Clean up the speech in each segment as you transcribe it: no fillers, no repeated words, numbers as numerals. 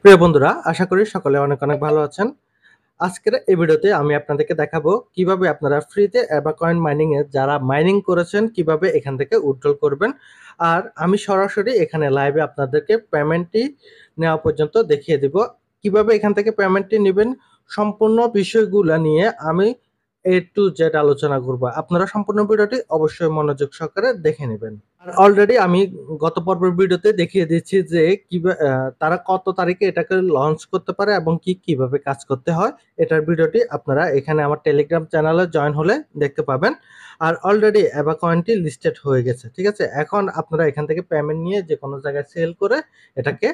প্রিয় বন্ধুরা, আশা করি সকলে অনেক অনেক ভালো আছেন। আজকের এই ভিডিওতে আমি আপনাদেরকে দেখাবো কিভাবে আপনারা ফ্রিতে এবা কয়েন মাইনিং এ যারা মাইনিং করেছেন কিভাবে এখান থেকে উইথড্রল করবেন। আর আমি সরাসরি এখানে লাইভে আপনাদেরকে পেমেন্টটি নেওয়া পর্যন্ত দেখিয়ে দিব। কিভাবে এখান থেকে পেমেন্টটি নিবেন সম্পূর্ণ বিষয়গুলা নিয়ে আমি A to Z আলোচনা করব। আপনারা সম্পূর্ণ ভিডিওটি অবশ্যই মনোযোগ সহকারে দেখে নেবেন। আর অলরেডি আমি গত পর্বের ভিডিওতে দেখিয়ে দিচ্ছি যে তারা কত তারিখে এটাকে লঞ্চ করতে পারে এবং কিভাবে কাজ করতে হয়। এটার ভিডিওটি আপনারা এখানে আমার টেলিগ্রাম চ্যানেলে জয়েন হলে দেখতে পাবেন। আর অলরেডি এবা কয়েনটি লিস্টেড হয়ে গেছে। ঠিক আছে? এখন আপনারা এখান থেকে পেমেন্ট নিয়ে যেকোনো জায়গায় সেল করে এটাকে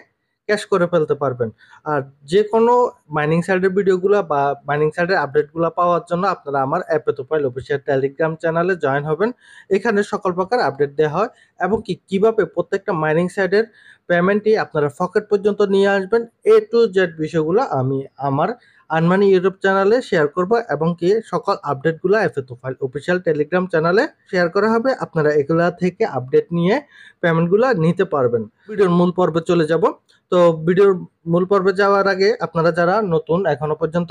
ক্যাশ করে ফেলতে পারবেন। আর যেকোনো মাইনিং সাইটের ভিডিওগুলা বা মাইনিং সাইটের আপডেটগুলা পাওয়ার জন্য আপনারা আমার অ্যাপেতোফাইল অফিসিয়াল টেলিগ্রাম চ্যানেলে জয়েন হবেন। এখানে সকল প্রকার আপডেট দেওয়া হয় এবং কিভাবে প্রত্যেকটা মাইনিং সাইটের পেমেন্টটি আপনারা পকেট পর্যন্ত নিয়ে আসবেন A to Z বিষয়গুলো আমি আমার আনমানি ইউটিউব চ্যানেলে শেয়ার করব এবং সকল আপডেটগুলো অ্যাপেতোফাইল অফিসিয়াল টেলিগ্রাম চ্যানেলে শেয়ার করা হবে। আপনারা এগুলা থেকে আপডেট নিয়ে পেমেন্টগুলো নিতে পারবেন। ভিডিওর মূল পর্বে চলে যাব। তো ভিডিওর মূল পর্বে যাওয়ার আগে আপনারা যারা নতুন এখনো পর্যন্ত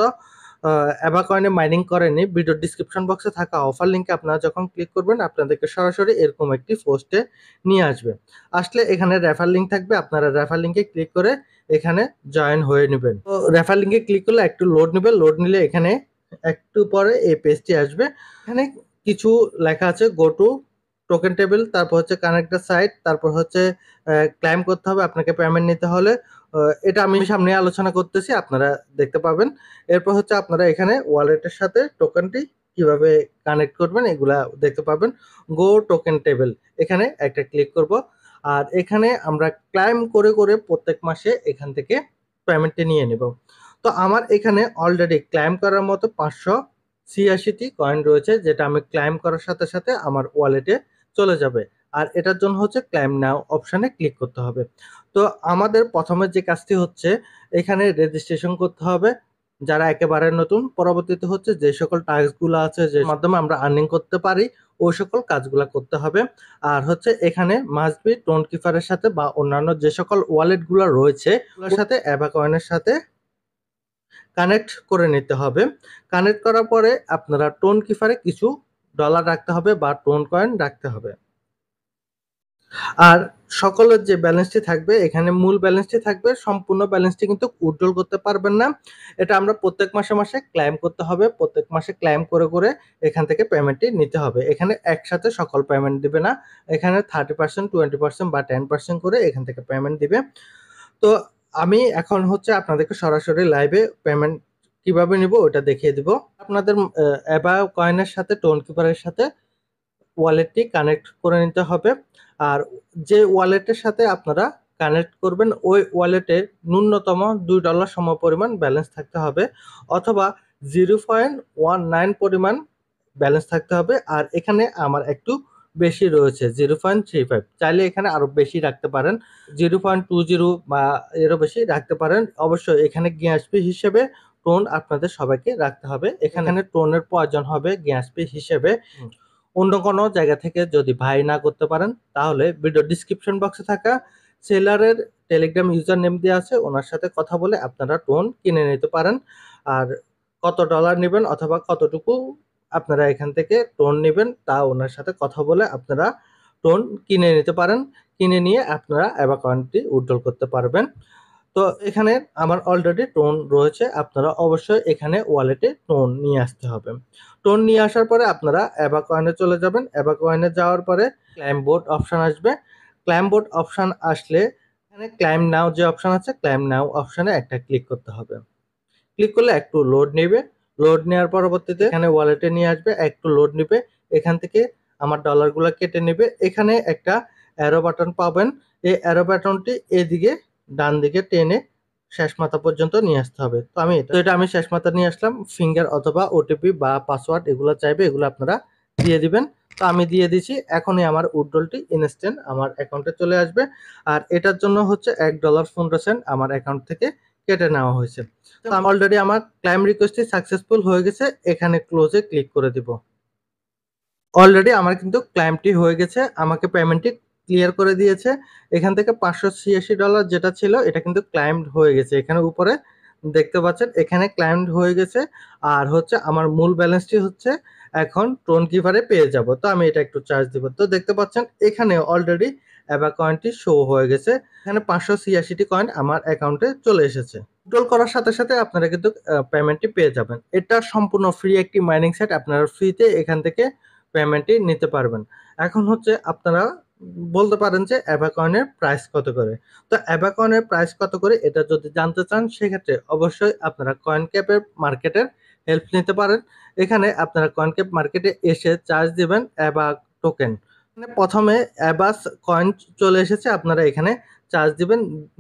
এবা কয়েনে মাইনিং করেননি, ভিডিওর ডিসক্রিপশন বক্সে থাকা অফার লিঙ্কে আপনারা যখন ক্লিক করবেন আপনাদেরকে সরাসরি এরকম একটি পোস্টে নিয়ে আসবে। আসলে এখানে রেফার লিঙ্ক থাকবে, আপনারা রেফার লিঙ্কে ক্লিক করে এখানে জয়েন হয়ে নেবেন। তো রেফার লিঙ্কে ক্লিক করলে একটু লোড নেবে, লোড নিলে এখানে একটু পরে এই পেজটি আসবে। এখানে কিছু লেখা আছে গো টু টোকেন টেবিল, তারপর হচ্ছে কানেক্ট দ্য সাইট, তারপর হচ্ছে ক্লাইম করতে হবে আপনাকে পেমেন্ট নিতে হলে। এটা আমি সামনে আলোচনা করতেছি, আপনারা দেখতে পাবেন। এরপর হচ্ছে আপনারা এখানে ওয়ালেটের সাথে টোকেনটি কিভাবে কানেক্ট করবেন এগুলা দেখতে পাবেন। গো টোকেন টেবিল এখানে একটা ক্লিক করব। আর এখানে আমরা ক্লাইম করে করে প্রত্যেক মাসে এখান থেকে পেমেন্টটি নিয়ে নেব। তো আমার এখানে অলরেডি ক্লাইম করার মতো 586টি কয়েন রয়েছে, যেটা আমি ক্লাইম করার সাথে সাথে আমার ওয়ালেটে চলে যাবে। আর এটার জন্য হচ্ছে ক্লাইম নাও অপশানে ক্লিক করতে হবে। তো আমাদের প্রথমে যে কাজটি হচ্ছে এখানে রেজিস্ট্রেশন করতে হবে যারা একেবারে নতুন। পরবর্তীতে হচ্ছে যে সকল টাস্কগুলো আছে যে মাধ্যমে আমরা আর্নিং করতে পারি ওই সকল কাজগুলা করতে হবে। আর হচ্ছে এখানে মাস্ট বি টোন কিপারের সাথে বা অন্যান্য যে সকল ওয়ালেটগুলো রয়েছে ওগুলোর সাথে এবা কয়েনের সাথে কানেক্ট করে নিতে হবে। কানেক্ট করার পরে আপনারা টোন কিপারে কিছু ডলার রাখতে হবে বা টোন কয়েন রাখতে হবে। আর সকলের যে ব্যালেন্সটি থাকবে এখানে মূল ব্যালেন্সটি থাকবে, সম্পূর্ণ ব্যালেন্সটি কিন্তু উইথড্রল করতে পারবেন না। এটা আমরা প্রত্যেক মাসে মাসে ক্লাইম করতে হবে, প্রত্যেক মাসে ক্লাইম করে করে এখান থেকে পেমেন্টটি নিতে হবে। এখানে একসাথে সকল পেমেন্ট দিবে না, এখানে 30%, 20% বা 10% করে এখান থেকে পেমেন্ট দিবে। তো আমি এখন হচ্ছে আপনাদেরকে সরাসরি লাইভে পেমেন্ট কিভাবে নিব ওটা দেখিয়ে দিব। আপনাদের এবা কয়েনের সাথে টোন কিপারের সাথে ওয়ালেটটি কানেক্ট করে নিতে হবে। আর যে ওয়ালেটের সাথে আপনারা কানেক্ট করবেন ওই ওয়ালেটে ন্যূনতম $2 সমপরিমাণ ব্যালেন্স থাকতে হবে, অথবা 0.19 পরিমাণ ব্যালেন্স থাকতে হবে। আর এখানে আমার একটু বেশি রয়েছে 0.35, চাইলে এখানে আরো বেশি রাখতে পারেন, 0.20 বা এরও বেশি রাখতে পারেন। অবশ্যই এখানে গ্যাস ফি হিসেবে টোন আপনাদের সবাইকে রাখতে হবে। এখানে টোনের প্রয়োজন হবে গ্যাস ফি হিসেবে। অন্য কোনো জায়গা থেকে যদি ভাই না করতে পারেন তাহলে ভিডিও ডিসক্রিপশন বক্সে থাকা সেলারের টেলিগ্রাম ইউজার নেম দেওয়া আছে, ওনার সাথে কথা বলে আপনারা টোন কিনে নিতে পারেন। আর কত ডলার নেবেন অথবা কতটুকু আপনারা এখান থেকে টোন নেবেন তা ওনার সাথে কথা বলে আপনারা টোন কিনে নিতে পারেন। কিনে নিয়ে আপনারা অ্যাকাউন্টটি উইথড্রল করতে পারবেন। তো এখানে আমার অলরেডি টোন রয়েছে, আপনারা অবশ্যই এখানে ওয়ালেটে টোন নিয়ে আসতে হবে। টোন নিয়ে আসার পরে আপনারা এবা কয়েনে চলে যাবেন। এবা কয়েনে যাওয়ার পরে ক্লাইম বোর্ড অপশন আসবে। ক্লাইম বোর্ড অপশন আসলে এখানে ক্লাইম নাও যে অপশন আছে ক্লাইম নাও অপশনে একটা ক্লিক করতে হবে। ক্লিক করলে একটু লোড নেবে, লোড নেওয়ার পরবর্তীতে এখানে ওয়ালেটে নিয়ে আসবে, একটু লোড নেবে, এখান থেকে আমার ডলারগুলো কেটে নেবে। এখানে একটা অ্যারো বাটন পাবেন, এই অ্যারো বাটনটি এদিকে ডান দিকে টেনে শেষ মাথা পর্যন্ত নিয়ে আসতে হবে। তো এটা আমি শেষ মাথা নিয়ে আসলাম। ফিঙ্গার অথবা ওটিপি বা পাসওয়ার্ড এগুলো চাইবে, এগুলো আপনারা দিয়ে দিবেন। তো আমি দিয়ে দিচ্ছি। এখনই আমার উইথড্রলটি ইনস্ট্যান্ট আমার অ্যাকাউন্টে চলে আসবে। আর এটার জন্য হচ্ছে $1.15 আমার অ্যাকাউন্ট থেকে কেটে নেওয়া হয়েছে। তো অলরেডি আমার ক্লাইম রিকোয়েস্টটি সাকসেসফুল হয়ে গেছে, এখানে ক্লোজে ক্লিক করে দিব। অলরেডি আমার কিন্তু ক্লাইমটি হয়ে গেছে, আমাকে পেমেন্টটি ক্লিয়ার করে দিয়েছে। এখান থেকে $586 যেটা ছিল এটা কিন্তু ক্লাইমড হয়ে গেছে। এখানে উপরে দেখতে পাচ্ছেন এখানে ক্লাইমড হয়ে গেছে। আর হচ্ছে আমার মূল ব্যালেন্সটি হচ্ছে এখন টোন গিভারে পেয়ে যাব। তো আমি এটা একটু চার্জ দিব। তো দেখতে পাচ্ছেন এখানে অলরেডি অ্যাবা কয়েনটি শো হয়ে গেছে। এখানে 586 টি কয়েন আমার অ্যাকাউন্টে চলে এসেছে। উইথড্রল করার সাথে, সাথে আপনারা কিন্তু পেমেন্টটি পেয়ে যাবেন। এটা সম্পূর্ণ ফ্রি একটি মাইনিং সাইট। আপনারা ফ্রিতে এখান থেকে পেমেন্টটি নিতে পারবেন। এখন হচ্ছে আপনারা বলতে পারেন যে অ্যাবা কয়েনের প্রাইস কত করে? তো অ্যাবা কয়েনের প্রাইস কত করে এটা যদি জানতে চান সেক্ষেত্রে অবশ্যই আপনারা কয়েনক্যাপের মার্কেটের হেল্প নিতে পারেন। এখানে আপনারা কয়েনক্যাপ মার্কেটে এসে চার্জ দিবেন অ্যাবা টোকেন। মানে প্রথমে অ্যাবাস কয়েন চলে এসেছে, আপনারা এখানে চার্জ দিবেন।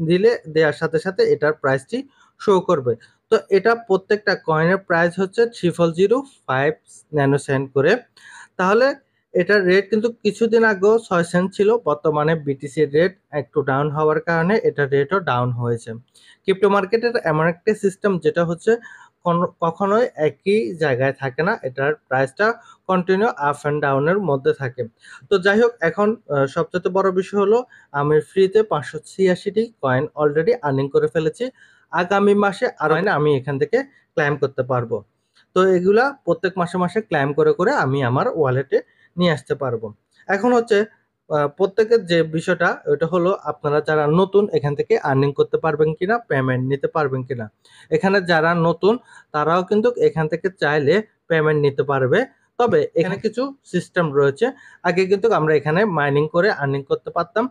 দিলে দেওয়ার সাথে, সাথে এটার প্রাইসটি শো করবে। তো এটা প্রত্যেকটা কয়েনের প্রাইস হচ্ছে 0.005 ন্যানো সেন্ট করে। তাহলে এটার রেট কিন্তু কিছুদিন আগেও 6 সেন্ট ছিল। বর্তমানে বিটিসির রেট একটু ডাউন হওয়ার কারণে এটার রেটও ডাউন হয়েছে। ক্রিপ্টো মার্কেটের এমন একটা সিস্টেম যেটা হচ্ছে কখনোই একই জায়গায় থাকে না। এটার প্রাইসটা কন্টিনিউ আপ অ্যান্ড ডাউনের মধ্যে থাকে। তো যাই হোক এখন সবচাইতে বড় বিষয় হলো আমি ফ্রিতে 586 টি কয়েন অলরেডি আর্নিং করে ফেলেছি। আগামী মাসে আরো আমি এখান থেকে ক্লেইম করতে পারবো। তো এগুলা প্রত্যেক মাসে, মাসে ক্লেইম করে, করে আমি আমার ওয়ালেটে নিয়ে আসতে পারবো। এখন হচ্ছে প্রত্যেকের যে বিষয়টা ওটা হলো আপনারা যারা নতুন এখান থেকে আর্নিং করতে পারবেন কিনা, পেমেন্ট নিতে পারবেন কিনা। এখানে যারা নতুন তারাও কিন্তু এখান থেকে চাইলে পেমেন্ট নিতে পারবে। তবে এখানে কিছু সিস্টেম রয়েছে। আগে কিন্তু আমরা এখানে মাইনিং করে আর্নিং করতে পারতাম।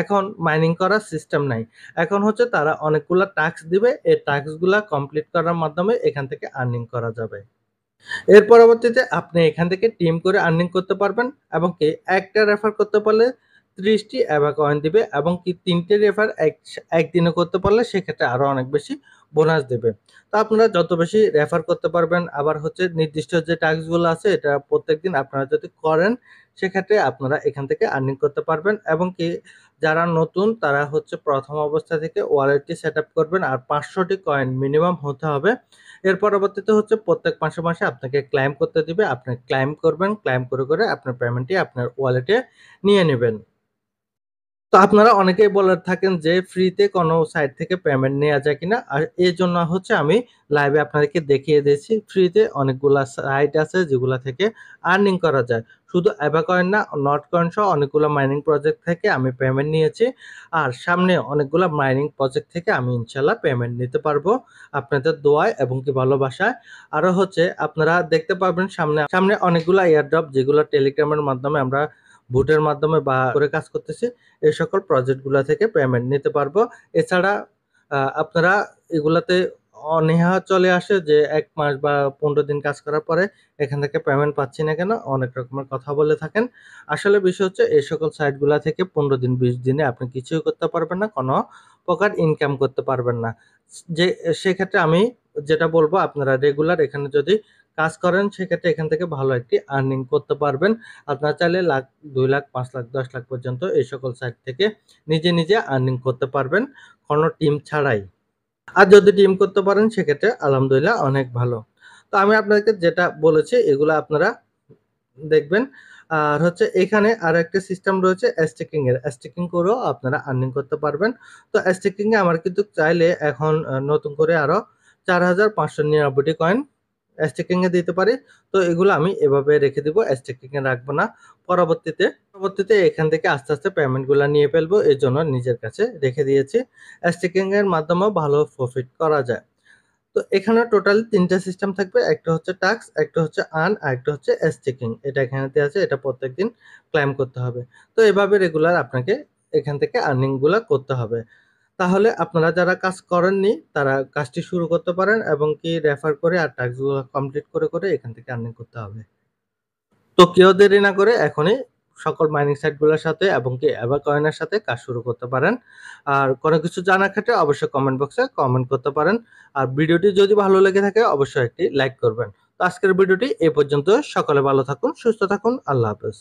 এখন মাইনিং করার সিস্টেম নাই। এখন হচ্ছে তারা অনেকগুলা টাস্ক দিবে। এই টাস্কগুলা কমপ্লিট করার মাধ্যমে এখান থেকে আর্নিং করা যাবে। এর পরবর্তীতে আপনি এখান থেকে টিম করে আর্নিং করতে পারবেন এবং কি একটা রেফার করতে পারলে 30 টি অ্যাবা কয়েন দিবে এবং কি 3 টে রেফার একদিনে করতে পারলে সেক্ষেত্রে আরো অনেক বেশি বোনাস দেবে। তো আপনারা যত বেশি রেফার করতে পারবেন, আবার হচ্ছে নির্দিষ্ট যে টাস্কগুলো আছে এটা প্রত্যেকদিন আপনারা যদি করেন সেক্ষেত্রে আপনারা এখান থেকে আর্নিং করতে পারবেন এবং কি যারা নতুন তারা হচ্ছে প্রথম অবস্থা থেকে ওয়ালেটটি সেটআপ করবেন আর 500 টি কয়েন মিনিমাম হতে হবে। এর পরবর্তীতে হচ্ছে প্রত্যেক মাসে, মাসে আপনাকে ক্লেইম করতে দিবে। আপনি ক্লেইম করবেন। ক্লেইম করে, করে আপনার পেমেন্টটি আপনার ওয়ালেটে নিয়ে নিবেন। তো আপনারা অনেকেই বলে থাকেন যে ফ্রিতে কোনো সাইট থেকে পেমেন্ট নেওয়া যায় কিনা? আর এজন্য হচ্ছে আমি লাইভে আপনাদেরকে দেখিয়ে দিয়েছি। ফ্রিতে অনেকগুলা সাইট আছে যেগুলা থেকে আর্নিং করা যায়। শুধু অ্যাবা কয়েন না, নট কয়েন সহ অনেকগুলো মাইনিং প্রজেক্ট থেকে আমি পেমেন্ট নিয়েছি। আর সামনে অনেকগুলা মাইনিং প্রজেক্ট থেকে আমি ইনশাআল্লাহ পেমেন্ট নিতে পারবো আপনাদের দোয়ায় এবং কি ভালোবাসায়। আরো হচ্ছে আপনারা দেখতে পাবেন সামনে অনেকগুলা এয়ারড্রপ যেগুলো টেলিগ্রামের মাধ্যমে আমরা ভোটের মাধ্যমে বা করে কাজ করতেছি। এই সকল প্রজেক্টগুলা থেকে পেমেন্ট নিতে পারবো। এছাড়া আপনারা এগুলাতে অনীহা চলে আসে যে ১ মাস বা ১৫ দিন কাজ করার পরে এখান থেকে পেমেন্ট পাচ্ছি না কেন? অনেক রকমের কথা বলে থাকেন। আসলে বিষয় হচ্ছে এই সকল সাইটগুলা থেকে ১৫ দিন ২০ দিনে আপনি কিছুই করতে পারবেন না। কোনো প্রকার ইনকাম করতে পারবেন না। যে সেক্ষেত্রে আমি যেটা বলবো আপনারা রেগুলার এখানে যদি কাজ করেন সেক্ষেত্রে এখান থেকে ভালো একটি আর্নিং করতে পারবেন। আপনারা চাইলে লাখ, ২ লাখ, ৫ লাখ, ১০ লাখ পর্যন্ত এই সকল সাইট থেকে নিজে, নিজে আর্নিং করতে পারবেন কোনো টিম ছাড়াই। আর যদি টিম করতে পারেন সেক্ষেত্রে আলহামদুলিল্লাহ অনেক ভালো। তো আমি আপনাদেরকে যেটা বলেছি এগুলা আপনারা দেখবেন। আর হচ্ছে এখানে আরো একটা সিস্টেম রয়েছে স্টেকিং এর। স্টেকিং করেও আপনারা আর্নিং করতে পারবেন। তো স্টেকিং এ আমার কিন্তু চাইলে এখন নতুন করে আরো ৪৫৯৯ টি কয়েন স্টেকিং এ দিতে পারি। তো এগুলো আমি এভাবে রেখে দিব। স্টেকিং এ রাখবো না। পরবর্তীতে এখান থেকে আস্তে, আস্তে পেমেন্ট গুলা নিয়ে ফেলবো। এজন্য নিজের কাছে রেখে দিয়েছি। স্টেকিং এর মাধ্যমেও ভালো প্রফিট করা যায়। তো এখানে টোটাল ৩ টা সিস্টেম থাকবে। একটা হচ্ছে টাস্ক, একটা হচ্ছে আর্ন, আরেকটা হচ্ছে স্টেকিং। এটা এখানে দেয়া আছে। এটা প্রত্যেকদিন ক্লেইম করতে হবে। তো এভাবে রেগুলার আপনাকে এখান থেকে আর্নিং গুলা করতে হবে। তাহলে আপনারা যারা কাজ করেননি তারা কাজটি শুরু করতে পারেন এবং কি রেফার করে আর টাস্ক গুলো কমপ্লিট করে, করে এখান থেকে আর্নিং করতে হবে। তো কেউ দেরি না করে এখনই সকল মাইনিং সাইট গুলোর সাথে এবং কি অ্যাবা কয়েনের সাথে কাজ শুরু করতে পারেন। আর কোনো কিছু জানার ক্ষেত্রে অবশ্যই কমেন্ট বক্সে কমেন্ট করতে পারেন। আর ভিডিওটি যদি ভালো লেগে থাকে অবশ্যই একটি লাইক করবেন। তো আজকের ভিডিওটি এই পর্যন্ত। সকলে ভালো থাকুন, সুস্থ থাকুন। আল্লাহ হাফেজ।